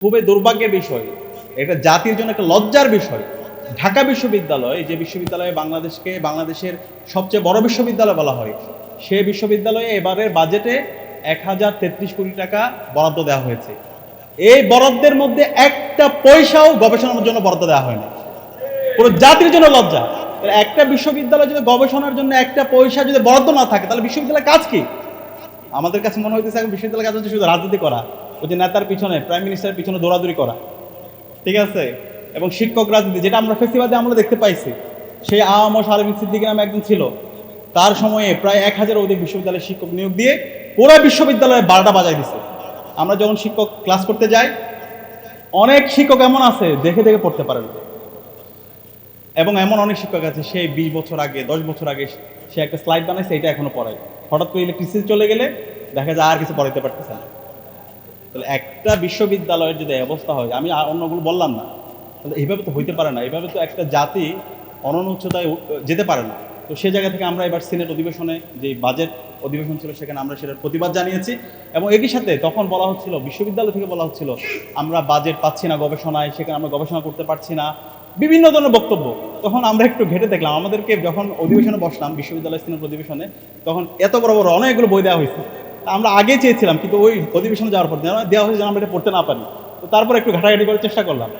খুবই দুর্ভাগ্যের বিষয়, এটা জাতির জন্য একটা লজ্জার বিষয়। ঢাকা বিশ্ববিদ্যালয়, যে বিশ্ববিদ্যালয়ে বাংলাদেশের সবচেয়ে বড় বিশ্ববিদ্যালয় বলা হয়, সে বিশ্ববিদ্যালয়ে এবারের বাজেটে 1033 কোটি টাকা বরাদ্দ দেওয়া হয়েছে। এই বরাদ্দের মধ্যে একটা পয়সাও গবেষণার জন্য বরাদ্দ দেওয়া হয়নি। পুরো জাতির জন্য লজ্জা। একটা বিশ্ববিদ্যালয় যদি গবেষণার জন্য একটা পয়সা যদি বরাদ্দ না থাকে, তাহলে বিশ্ববিদ্যালয়ের কাজ কি? আমাদের কাছে মনে হইতেছে এখন বিশ্ববিদ্যালয়ের কাজ হচ্ছে শুধু রাজনীতি করা, ওই যে নেতার পিছনে, প্রাইম মিনিস্টারের পিছনে দৌড়াদৌড়ি করা, ঠিক আছে? এবং শিক্ষক রাজনীতি, যেটা আমরা ফেসিবাদে আমরা দেখতে পাইছি। সেই আওয়াম শারমিন সিদ্দিকী নামে একজন ছিল, তার সময়ে প্রায় 1000 অধিক বিশ্ববিদ্যালয়ের শিক্ষক নিয়োগ দিয়ে পুরো বিশ্ববিদ্যালয়ে 12টা বাজায় দিছে। আমরা যখন শিক্ষক ক্লাস করতে যাই, অনেক শিক্ষক এমন আছে দেখে দেখে পড়তে পারেন, এবং এমন অনেক শিক্ষক আছে সেই 20 বছর আগে, 10 বছর আগে সে একটা স্লাইড বানাইছে, এটা এখনো পড়ায়। হঠাৎ করে ইলেকট্রিসিটি চলে গেলে দেখা যায় আর কিছু পড়াইতে পারতেছে না। তাহলে একটা বিশ্ববিদ্যালয়ের যদি অবস্থা হয়, আমি অন্যগুলো বললাম না, তাহলে এইভাবে তো হইতে পারে না। এইভাবে তো একটা জাতি অনন্য উচ্চতায় যেতে পারে না। তো সেই জায়গা থেকে আমরা এবার সিনেট অধিবেশনে, যে বাজেট অধিবেশন ছিল, সেখানে আমরা সেটার প্রতিবাদ জানিয়েছি। এবং একই সাথে তখন বলা হচ্ছিল, বিশ্ববিদ্যালয় থেকে বলা হচ্ছিল, আমরা বাজেট পাচ্ছি না গবেষণায়, সেখানে আমরা গবেষণা করতে পারছি না, বিভিন্ন ধরনের বক্তব্য। তখন আমরা একটু ঘেটে দেখলাম, আমাদেরকে যখন অধিবেশনে বসলাম, বিশ্ববিদ্যালয় সিনেট অধিবেশনে, তখন এত বড় বড় অনেকগুলো বই দেওয়া হয়েছে। আমরা আগে চেয়েছিলাম, কিন্তু ওই অধিবেশনে যাওয়ার পর দেওয়া হয়েছে যেন আমরা এটা পড়তে না পারি। তো তারপর একটু ঘাটাঘাটি করার চেষ্টা করলাম।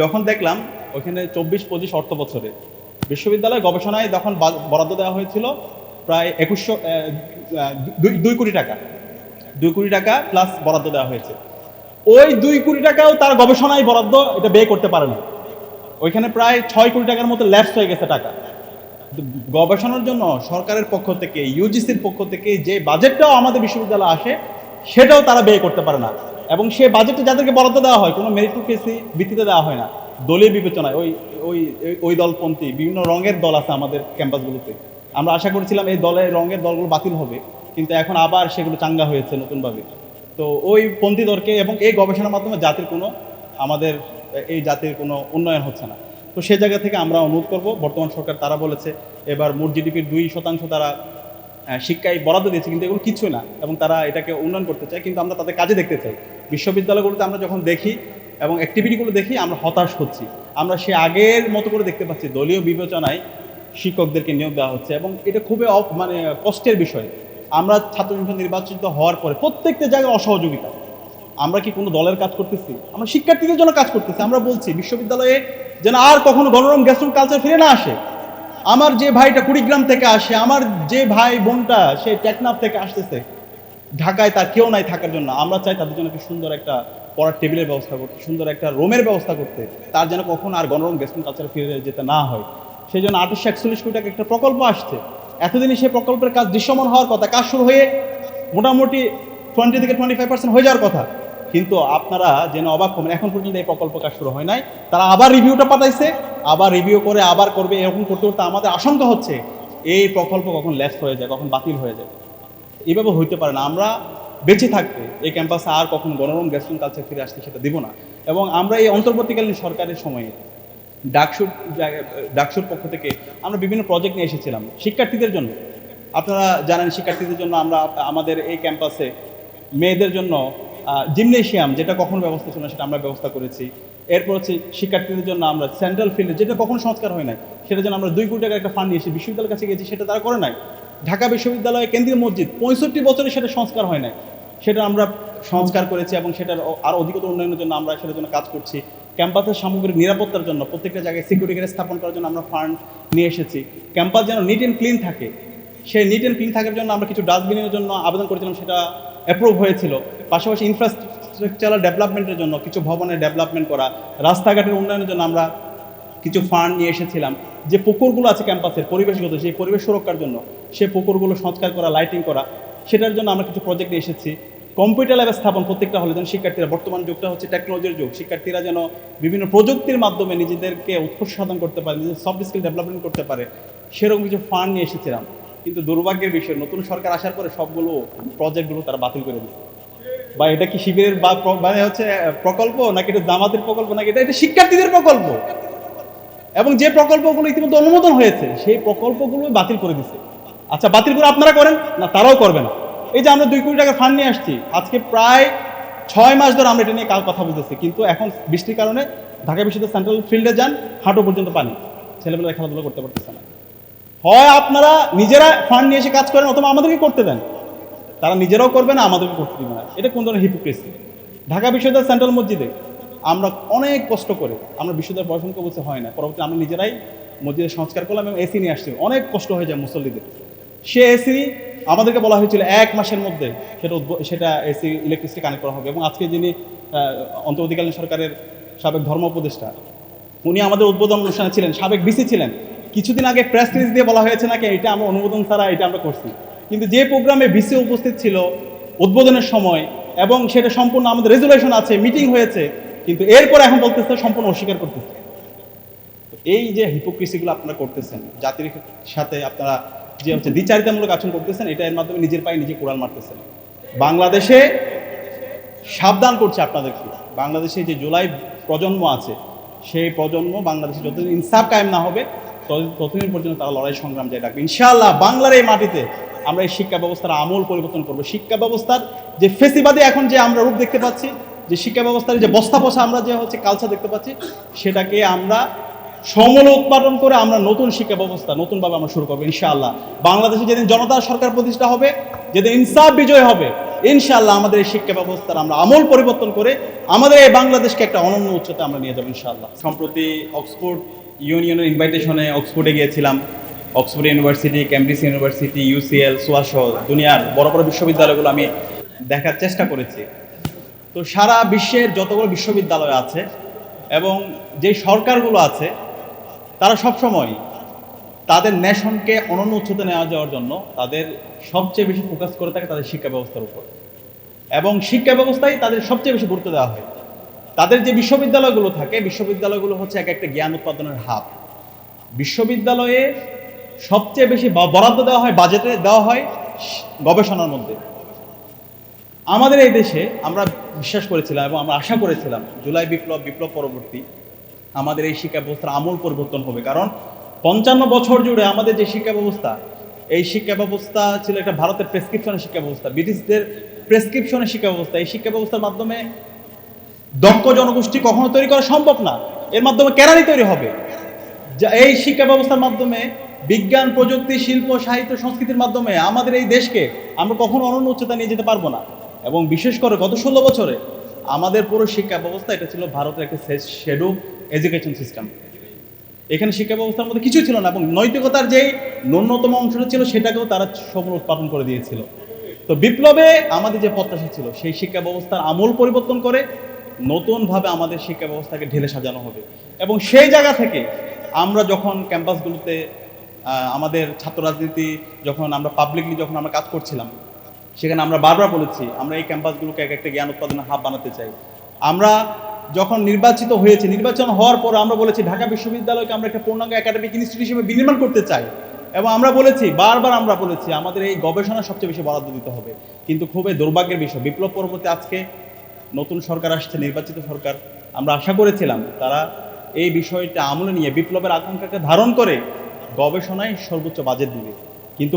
যখন দেখলাম ওইখানে 24-25 অর্থ বছরে বিশ্ববিদ্যালয় গবেষণায় তখন বরাদ্দ দেওয়া হয়েছিল প্রায় 2 কোটি টাকা। 2 কোটি টাকা প্লাস বরাদ্দ দেওয়া হয়েছে। ওই 2 কোটি টাকাও তার গবেষণায় বরাদ্দ এটা ব্যয় করতে পারে না। ওইখানে প্রায় 6 কোটি টাকার মতো ল্যাপস হয়ে গেছে টাকা। গবেষণার জন্য সরকারের পক্ষ থেকে, ইউজিসির পক্ষ থেকে যে বাজেটটাও আমাদের বিশ্ববিদ্যালয়ে আসে, সেটাও তারা ব্যয় করতে পারে না। এবং সে বাজেটে যাদেরকে বরাদ্দ দেওয়া হয়, কোনো মেরিটোক্রেসি ভিত্তিতে দেওয়া হয় না, দলীয় বিবেচনায়। ওই ওই ওই দলপন্থী বিভিন্ন রঙের দল আছে আমাদের ক্যাম্পাসগুলোতে। আমরা আশা করেছিলাম এই রঙের দলগুলো বাতিল হবে, কিন্তু এখন আবার সেগুলো চাঙ্গা হয়েছে নতুনভাবে। তো ওই পন্থী দলকে, এবং এই গবেষণার মাধ্যমে আমাদের এই জাতির কোনো উন্নয়ন হচ্ছে না। তো সে জায়গা থেকে আমরা অনুরোধ করব, বর্তমান সরকার তারা বলেছে এবার মোট জিডিপির 2% তারা শিক্ষায় বরাদ্দ দিয়েছে, কিন্তু এগুলো কিছু না, এবং তারা এটাকে উন্নয়ন করতে চায়, কিন্তু আমরা তাদের কাজে দেখতে চাই। বিশ্ববিদ্যালয়গুলোতে আমরা যখন দেখি এবং অ্যাক্টিভিটিগুলো দেখি, আমরা হতাশ হচ্ছি। আমরা সে আগের মতো করে দেখতে পাচ্ছি দলীয় বিবেচনায় শিক্ষকদেরকে নিয়োগ দেওয়া হচ্ছে, এবং এটা খুবই মানে কষ্টের বিষয়। আমরা ছাত্র সংসদ নির্বাচিত হওয়ার পরে প্রত্যেকটা জায়গায় অসহযোগিতা। আমরা কি কোনো দলের কাজ করতেছি? আমরা শিক্ষার্থীদের জন্য কাজ করতেছি। আমরা বলছি বিশ্ববিদ্যালয়ে যেন আর কখনো গণরম গ্যাস্ট্রুম কালচার ফিরে না আসে। আমার যে ভাইটা কুড়িগ্রাম থেকে আসে, আমার যে ভাই বোনটা সে টেকনাফ থেকে আসতেছে, ঢাকায় তার কেউ নাই থাকার জন্য, আমরা চাই তাদের জন্য একটা সুন্দর একটা পড়ার টেবিলের ব্যবস্থা করতে, সুন্দর একটা রুমের ব্যবস্থা করতে, তার যেন কখনো আর গণরম গ্যাস্ট্রুম কালচার ফিরে যেতে না হয়। সেই জন্য 2841 কোটি টাকা একটা প্রকল্প আসছে। এতদিনই সেই প্রকল্পের কাজ দৃশ্যমান হওয়ার কথা, কাজ শুরু হয়ে মোটামুটি 20-25% হয়ে যাওয়ার কথা। কিন্তু আপনারা যেন অবাক হবেন, এখন পর্যন্ত এই প্রকল্প কাজ শুরু হয় নাই। তারা আবার রিভিউটা পাঠাইছে, আবার রিভিউ করে আবার করবে। এরকম করতে করতে আমাদের আশঙ্কা হচ্ছে এই প্রকল্প কখন ল্যাপস হয়ে যায়, কখন বাতিল হয়ে যায়। এইভাবে হইতে পারে না। আমরা বেঁচে থাকতে এই ক্যাম্পাসে আর কখন গণরম গ্যাস্ট্রুম কালচার ফিরে আসতে সেটা দিব না। এবং আমরা এই অন্তর্বর্তীকালীন সরকারের সময়ে ডাকসুর পক্ষ থেকে আমরা বিভিন্ন প্রজেক্ট নিয়ে এসেছিলাম শিক্ষার্থীদের জন্য। আপনারা জানেন, শিক্ষার্থীদের জন্য আমরা আমাদের এই ক্যাম্পাসে মেয়েদের জন্য জিমনেশিয়াম, যেটা কখনো ব্যবস্থা ছিল না, সেটা আমরা ব্যবস্থা করেছি। এরপর হচ্ছে শিক্ষার্থীদের জন্য আমরা সেন্ট্রাল ফিল্ডে, যেটা কখনো সংস্কার হয় নাই, সেটার জন্য আমরা 2 কোটি টাকার একটা ফান্ড নিয়ে এসে বিশ্ববিদ্যালয়ের কাছে গেছি, সেটা তারা করে নাই। ঢাকা বিশ্ববিদ্যালয়ে কেন্দ্রীয় মসজিদ 65 বছরে সেটা সংস্কার হয় নাই, সেটা আমরা সংস্কার করেছি, এবং সেটার আরও অধিকতর উন্নয়নের জন্য আমরা সেটার জন্য কাজ করছি। ক্যাম্পাসের সামগ্রিক নিরাপত্তার জন্য প্রত্যেকটা জায়গায় সিকিউরিটি গার্ড স্থাপন করার জন্য আমরা ফান্ড নিয়ে এসেছি। ক্যাম্পাস যেন নিট অ্যান্ড ক্লিন থাকে, সেই নিট অ্যান্ড ক্লিন থাকার জন্য আমরা কিছু ডাস্টবিনের জন্য আবেদন করেছিলাম, সেটা অ্যাপ্রুভ হয়েছিল। পাশাপাশি ইনফ্রাস্ট্রাকচারাল ডেভেলপমেন্টের জন্য কিছু ভবনের ডেভেলপমেন্ট করা, রাস্তাঘাটের উন্নয়নের জন্য আমরা কিছু ফান্ড নিয়ে এসেছিলাম। যে পুকুরগুলো আছে ক্যাম্পাসের পরিবেশগত, সেই পরিবেশ সুরক্ষার জন্য সেই পুকুরগুলো সংস্কার করা, লাইটিং করা, সেটার জন্য আমরা কিছু প্রজেক্ট নিয়ে এসেছি। কম্পিউটার ল্যাবের স্থাপন প্রত্যেকটা হলে যেন শিক্ষার্থীরা, বর্তমান যুগটা হচ্ছে টেকনোলজির যুগ, শিক্ষার্থীরা যেন বিভিন্ন প্রযুক্তির মাধ্যমে নিজেদেরকে উৎকর্ষ সাধন করতে পারে, নিজেদের সফট স্কিল ডেভেলপমেন্ট করতে পারে, সেরকম কিছু ফান্ড নিয়ে এসেছিলাম। কিন্তু দুর্ভাগ্যের বিষয়, নতুন সরকার আসার পরে সবগুলো প্রজেক্টগুলো তারা বাতিল করে দিচ্ছে। বা এটা কি শিবিরের বা মানে হচ্ছে প্রকল্প, নাকি এটা জামাতের প্রকল্প, নাকি এটা শিক্ষার্থীদের প্রকল্প? এবং যে প্রকল্পগুলো ইতিমধ্যে অনুমোদন হয়েছে, সেই প্রকল্পগুলো বাতিল করে দিচ্ছে। আচ্ছা, বাতিল করে আপনারা করেন না, তারাও করবে না। এই যে আমরা 2 কোটি টাকা ফান্ড নিয়ে আসছি, আজকে প্রায় 6 মাস ধরে আমরা এটা নিয়ে কাল কথা বলতেছি, কিন্তু এখন বৃষ্টির কারণে ঢাকা বিশ্ববিদ্যালয় সেন্ট্রাল ফিল্ডে যান, হাঁটু পর্যন্ত পানি, ছেলেমেয়েরা খেলাধুলা করতে পারতেছে না। হয় আপনারা নিজেরা ফান্ড নিয়ে এসে কাজ করেন, অথবা আমাদেরকে করতে দেন। তারা নিজেরাও করবে না, আমাদেরকে করতে দিবে না। এটা কোন ধরনের হিপোক্রেসি? ঢাকা বিশ্ববিদ্যালয় সেন্ট্রাল মসজিদে আমরা অনেক কষ্ট করে আমরা বিশ্ববিদ্যালয় পড়াশোনা বলতে হয় না, পরবর্তী আমরা নিজেরাই মসজিদের সংস্কার করলাম এবং এসি নিয়ে আসছি। অনেক কষ্ট হয়ে যায় মুসল্লিদের। সে এসি আমাদেরকে বলা হয়েছিল 1 মাসের মধ্যে সেটা এসি ইলেকট্রিসিটি কানেক্ট করা হবে। এবং আজকে যিনি অন্তর্বর্তীকালীন সরকারের সাবেক ধর্ম উপদেষ্টা, উনি আমাদের উদ্বোধন অনুষ্ঠানে ছিলেন, সাবেক বিসি ছিলেন। কিছুদিন আগে প্রেস রিলিজ দিয়ে বলা হয়েছে নাকি এটা আমরা অনুমোদন ছাড়া এটা আমরা করছি। কিন্তু যে প্রোগ্রামে বিসি উপস্থিত ছিল উদ্বোধনের সময়, এবং সেটা সম্পূর্ণ আমাদের রেজুলেশন আছে, মিটিং হয়েছে, কিন্তু এরপর এখন বলতেছে সম্পূর্ণ অস্বীকার করতেছে। এই যে হিপোক্রেসিগুলো আপনারা করতেছেন, জাতির সাথে আপনারা যে হচ্ছে দ্বিচারিতামূলক আচরণ করতেছেন, এটা এর মাধ্যমে নিজের পায়ে নিজে কোড়াল মারতেছেন। বাংলাদেশে সাবধান করছে আপনাদেরকে, বাংলাদেশে যে জুলাই প্রজন্ম আছে, সেই প্রজন্ম বাংলাদেশে যতদিন ইনসাফ কায়েম না হবে ততদিন পর্যন্ত তারা লড়াই সংগ্রাম জারি রাখবে। ইনশাআল্লাহ বাংলার এই মাটিতে আমরা এই শিক্ষা ব্যবস্থার আমূল পরিবর্তন করবো। শিক্ষা ব্যবস্থার যে ফেসিবাদী এখন যে আমরা রূপ দেখতে পাচ্ছি, যে শিক্ষা ব্যবস্থার যে বস্তা পচা আমরা যে হচ্ছে কালচার দেখতে পাচ্ছি, সেটাকে আমরা সমূলে উৎপাদন করে আমরা নতুন শিক্ষা ব্যবস্থা নতুনভাবে আমরা শুরু করবো ইনশাআল্লাহ। বাংলাদেশে যেদিন জনতার সরকার প্রতিষ্ঠা হবে, যেদিন ইনসাফ বিজয় হবে, ইনশাআল্লাহ আমাদের এই শিক্ষা ব্যবস্থার আমরা আমূল পরিবর্তন করে আমাদের এই বাংলাদেশকে একটা অনন্য উচ্চতা আমরা নিয়ে যাবো ইনশাআল্লাহ। সম্প্রতি অক্সফোর্ড ইউনিয়নের ইনভাইটেশনে অক্সফোর্ডে গিয়েছিলাম। Oxford University, Cambridge University, UCL, SOAS সহ দুনিয়ার বড় বড় বিশ্ববিদ্যালয়গুলো আমি দেখার চেষ্টা করেছি। তো সারা বিশ্বের যতগুলো বিশ্ববিদ্যালয় আছে এবং যে সরকারগুলো আছে, তারা সবসময় তাদের নেশনকে অনন্য উচ্চতা নেওয়া যাওয়ার জন্য তাদের সবচেয়ে বেশি ফোকাস করে থাকে তাদের শিক্ষা ব্যবস্থার উপর, এবং শিক্ষা ব্যবস্থায় তাদের সবচেয়ে বেশি গুরুত্ব দেওয়া হয়। তাদের যে বিশ্ববিদ্যালয়গুলো থাকে, বিশ্ববিদ্যালয়গুলো হচ্ছে এক একটা জ্ঞান উৎপাদনের হাব। বিশ্ববিদ্যালয়ে সবচেয়ে বেশি বরাদ্দ দেওয়া হয়, বাজেটে দেওয়া হয় গবেষণার মধ্যে। আমাদের এই দেশে আমরা বিশ্বাস করেছিলাম এবং আমরা আশা করেছিলাম জুলাই বিপ্লব পরবর্তী আমাদের এই শিক্ষা ব্যবস্থার আমূল পরিবর্তন হবে। কারণ 55 বছর জুড়ে আমাদের যে শিক্ষা ব্যবস্থা, এই শিক্ষা ব্যবস্থা ছিল একটা ভারতের প্রেসক্রিপশনের শিক্ষা ব্যবস্থা, ব্রিটিশদের প্রেসক্রিপশনের শিক্ষা ব্যবস্থা। এই শিক্ষা ব্যবস্থার মাধ্যমে দক্ষ জনগোষ্ঠী কখনো তৈরি করা সম্ভব না, এর মাধ্যমে কেরানি তৈরি হবে। এই শিক্ষা ব্যবস্থার মাধ্যমে বিজ্ঞান, প্রযুক্তি, শিল্প, সাহিত্য, সংস্কৃতির মাধ্যমে আমাদের এই দেশকে আমরা কখনো অনন্য উচ্চতা নিয়ে যেতে পারবো না। এবং বিশেষ করে গত 16 বছরে আমাদের পুরো শিক্ষা ব্যবস্থা এটা ছিল ভারতের একটা শেডুল এডুকেশন সিস্টেম। এখানে শিক্ষা ব্যবস্থার মধ্যে কিছুই ছিল না, এবং নৈতিকতার যেই ন্যূনতম অংশটা ছিল সেটাকেও তারা সমূল উৎপাদন করে দিয়েছিল। তো বিপ্লবে আমাদের যে প্রত্যাশা ছিল, সেই শিক্ষা ব্যবস্থার আমূল পরিবর্তন করে নতুনভাবে আমাদের শিক্ষা ব্যবস্থাকে ঢেলে সাজানো হবে। এবং সেই জায়গা থেকে আমরা যখন ক্যাম্পাসগুলোতে আমাদের ছাত্র রাজনীতি যখন আমরা পাবলিকলি যখন আমরা কাজ করছিলাম, সেখানে আমরা বারবার বলেছি আমরা এই ক্যাম্পাসগুলোকে এক একটা জ্ঞান উৎপাদনের হাব বানাতে চাই। আমরা যখন নির্বাচিত হয়েছে, নির্বাচন হওয়ার পর আমরা বলেছি ঢাকা বিশ্ববিদ্যালয়কে আমরা একটা পূর্ণাঙ্গ একাডেমিক ইনস্টিটিউট হিসেবে বিনির্মাণ করতে চাই। এবং আমরা বলেছি, বারবার আমরা বলেছি আমাদের এই গবেষণা সবচেয়ে বেশি বরাদ্দ দিতে হবে। কিন্তু খুবই দুর্ভাগ্যের বিষয়, বিপ্লব পরবর্তী আজকে নতুন সরকার আসছে, নির্বাচিত সরকার, আমরা আশা করেছিলাম তারা এই বিষয়টা আমলে নিয়ে বিপ্লবের আকাঙ্ক্ষাকে ধারণ করে গবেষণায় সর্বোচ্চ বাজেট দিবে। কিন্তু